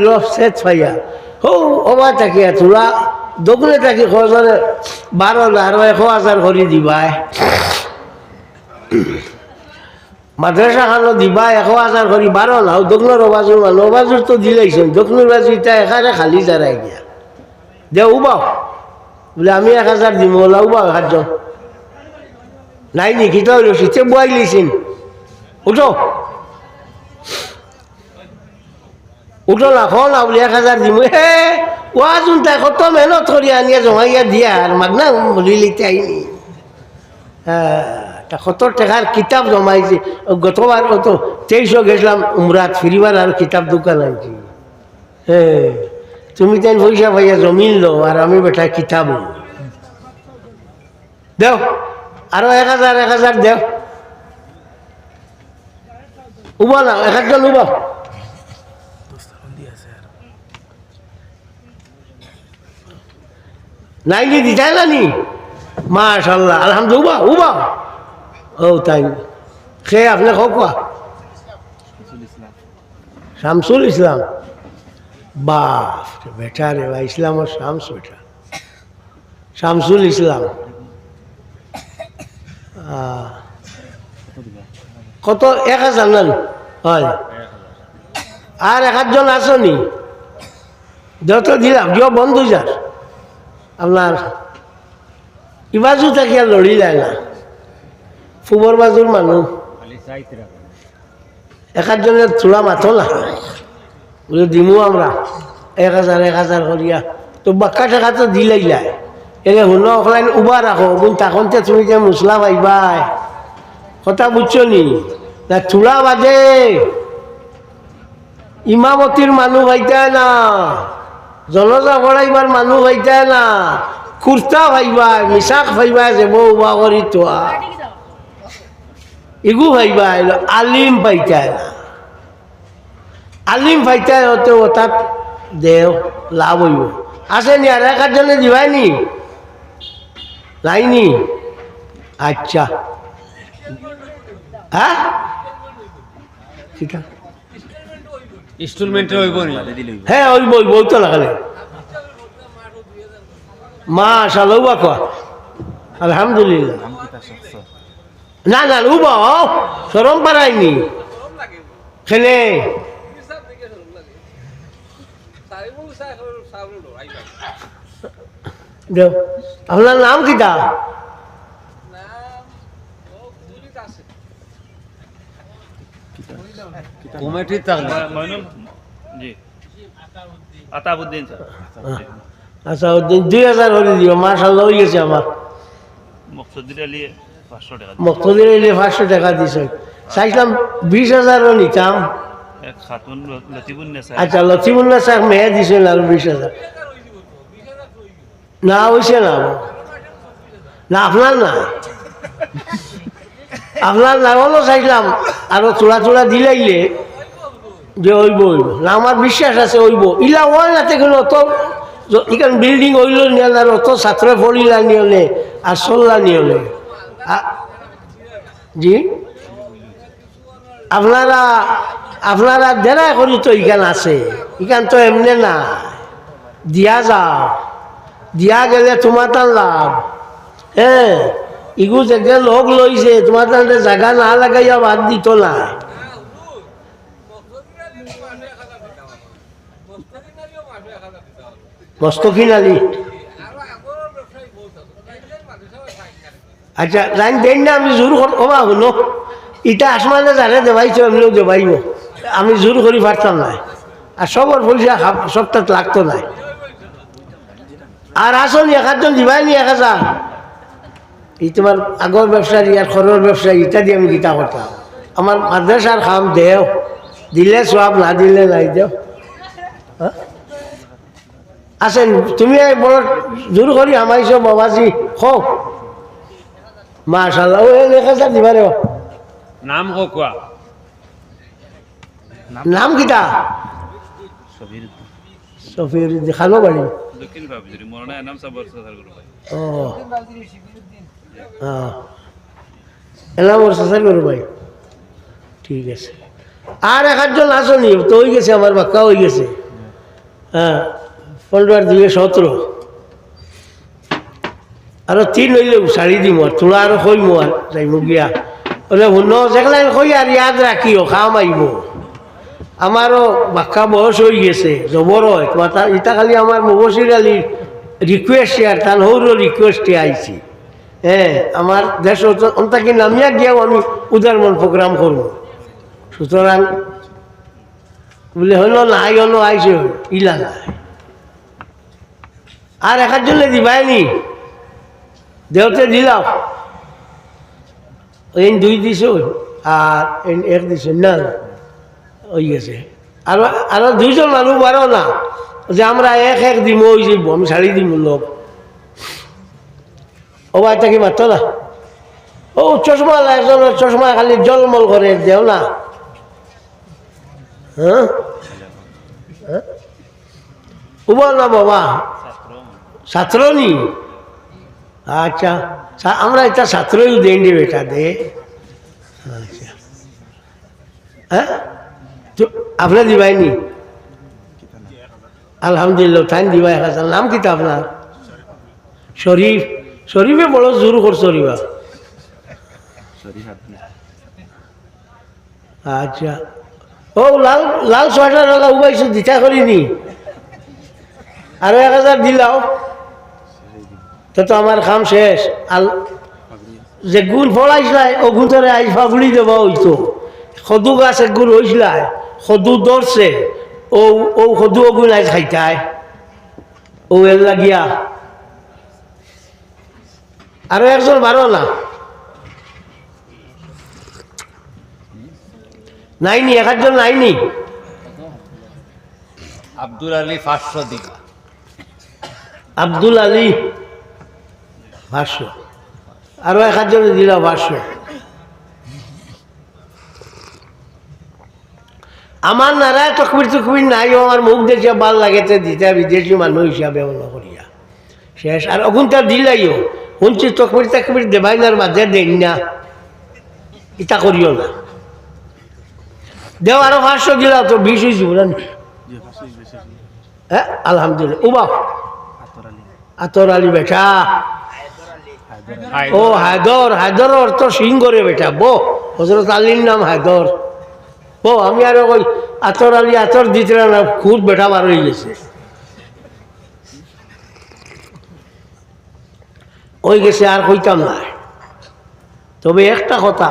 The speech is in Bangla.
হইল সেট পাইয়া হো ওবা থাকিয়া তোরা দোকানে থাকি খরচরে 12 আর 1,000 করে দিবাই মাদ্রাসা খানো দিবা 1,000 করে 12 লাও দোকানের অবাজুর মানুষ অবাজুর তো দিলেইছেন দোকানের বাজু ইটা এখানে খালি দাঁড়াই গিয়া দে উবাও বলে আমি 1,000 দিব ওলা উবাও 7 জন নাই নি কিতা হইল শীতে বয়াই লিছেন উঠো উঠো না খো না বলে 1,000 দিব হে ওয়াজুন তাই কত মেহনত করি আনিয়া জমাইয়া দিয়া আর মাগনা বলিলিতে আইনি হ্যাঁ 70 টাকার কিতাব জমাইছি গতবার কত 2300 গেছিলাম উমরাত ফিরিবার আর কিতাব দোকান আনছি হ্যাঁ তুমি তাই পয়সা পাইয়া জমিন লো আর আমি বেটা কিতাব দেও আরো 1,000 দেও উবা না 1 জন উবা নাই নি দিতাই না নি মাশাআল্লাহ আলহামদুলিল্লাহ উবা ও তাই খে আপনি কোয়া শামসুল ইসলাম বাপ বেটা রে ভাই ইসলামের শামস বেটা শামসুল ইসলাম কত 1,000 নেন হয় আর 1 জন আসনি যত দিলাম যো বন্ধু যার আপনার ইবাজু থাকি আর লড়ি যায় না ফুবর বাজুর মানুষ 1 জনের চূড়া মাথো না বলে দিমু আমরা 1,000 করিয়া তো বাক্কা টাকা তো দিলেই যায় এনে শুনো অকলাইন উবা রাখো বোন তাকনতে তুমি যে মুসলা পাইবাই কথা বুঝছো নি না চূড়া বাদে ইমামতির মানুষ হইতায় না জনজা করাইবার মানুষ হইতায় না কুর্তা ভাইবাই মিশাক ভাইবাই যে বউ বা করি তো ইগু ভাইবাই আলিম পাইতায় না আলিম পাইতায় হতে ওটা দেও লাভ হইব আসেনি আর 1 জনে দিবাই নি লাইনি আচ্ছা হ্যাঁ ইনস্টলমেন্টে হইব নি হ্যাঁ হইব হইব তো লাগালে মাশাআল্লাহ উবা কো আলহামদুলিল্লাহ না না উবা শরম পারাইনি খেলে দেও আপনার নাম কিটা কমিটি থাকলে জি আতাউদ্দিন স্যার আচ্ছা 2,000 করে দিও মাশাআল্লাহ হয়ে গেছে আমার মকসুদুর আলী 500 টাকা মক্তদির এলে 500 টাকা দিছে চাইছিলাম 20,000 নিতাম এক খাতুন লতিফুন্নেসা আচ্ছা লতিফুন্না সাহেব মেয়ে দিছিল আর 20,000 না হইছে না না আপনার না আপনার নাগলও চাইলাম আরো চূড়া দিলাইলে যে হইব হইব না আমার বিশ্বাস আছে হইব ইলা হয় না গেল অত এখানে বিল্ডিং হইল নিয়লে আর অত ছাত্র পড়িলা নিয়লে আর চললা নিয়লে জি আপনারা দেরা করি তো ইখান আছে ইখান তো এমনি না দিয়া যাও দিয়া গেলে তোমার তার লাভ হ্যাঁ ইগু যে লোক লইছে তোমার তার জায়গা না লাগাইয়া বাদ দিত না মস্তকিন আলী আচ্ছা লাইন দেন না আমি জোর কবা হলো ইটা আসমানে জানে দেবাইছো এমনিও দেবাইব আমি জোর করি পারতাম না আর সবর পয়সা সপ্তাহ লাগতো না আর আসল 1 জন দিবাই নি 1,000 এই তোমার আগর ব্যবসায়ী আর খরর ব্যবসায়ী ইটা দিয়ে আমি গীতা করতাম আমার মাদ্রাসার খাম দেও দিলে সব না দিলে নাই দেও আসেন তুমি বড় জোর করি আমাইছো বাবাজি খো মাশাআল্লাহ ও 1,000 দিবা রে নাম কোয়া নাম কিটা সবির সফির দেখানো বাড়ি দক্ষিণ ভাবজুরি মরনা নাম সাবর সার গুরু ভাই ও হ্যাঁ এলাম ওর সাসার করো ভাই ঠিক আছে আর 1 জন আসনি তো হয়ে গেছে আমার বাক্কা হয়ে গেছে হ্যাঁ 15 আর 2 17 আরো 3 হইলে শাড়ি দিম আর তোলা আরো কইম আর যাইব গিয়া বলে শুন যেগুলা কই আর ইয়াদ রাখিও খাম আইব আমারও বাক্কা বয়স হয়ে গেছে জবর হয় ইটা খালি আমার মুবশির আলীর রিকোয়েস্ট আর তার হৌর রিকোয়েস্টে আইছি হ্যাঁ আমার দেশ অন্তাকে নামিয়া গিয়াও আমি উদারমন প্রোগ্রাম করব সুতরাং বলে হলো নাই হলো আইসে ইলা নাই আর একার জন্য দিবাইনি দেওতে দিলাম এই 2 দিছে আর 1 দিছে না হয়ে গেছে আরো আরো 2 জন মানুষ পারো না যে আমরা এক দিম ওই যাইব আমি শাড়ি দিম লোক ও ভাইটা কি মারতো না ও চশমা একজনের চশমা খালি জলমল করে দেও না হ্যাঁ উবা না বাবা ছাত্র নি আচ্ছা আমরা এটা ছাত্রই দেন রে বেটা দে আচ্ছা হ্যাঁ তো আপনার দিবাইনি আলহামদুলিল্লাহ তাই দিবাই হাসান নাম কিতা আপনার শরীফ শরীফে বড় জোর করছো রিবা আচ্ছা ও লাল লাল সোয়েটার উবাইছো দিতা করিনি আরো 1000 দিলাও তো আমার কাম শেষ আল যে গুণ ফলাইছিলাই ও গুণরে আই ফাগুলি দেবা হইতো সদু গাছ এক গুণ হয়েছিলাই সদু ধরছে ও ও সদু গুণ আই খাইতাই ও এর লাগিয়া আরো একজন বারো না নাইনি একজন নাইনি আব্দুল আলী 500 দিকা আব্দুল আলী 500 আরো একজন দিল 500 আমার নারায় তকবির নাই আমার মুখ দেখে ভাল লাগেতে দিতে বিদেশি মানুষ হিসাবে মনে করিয়া শেষ আর অগুনটা দিলাইও শুনছি তকবির দেবাইনার মাঝে দেন না ইটা করিও না দেও আরো 500 দিলা তো 20 হয়েছি বলেন হ্যাঁ আলহামদুলিল্লাহ উবা আতর আলী বেটা ও হায়দর হায়দর অর্থ সিং করে বেটা বো হজরত আলীর নাম হায়দর বো আমি আরো কই আতর আলী আতর দিতে না খুব বেটা বার হয়ে গেছে ওই গেছে আর কইতাম না তবে একটা কথা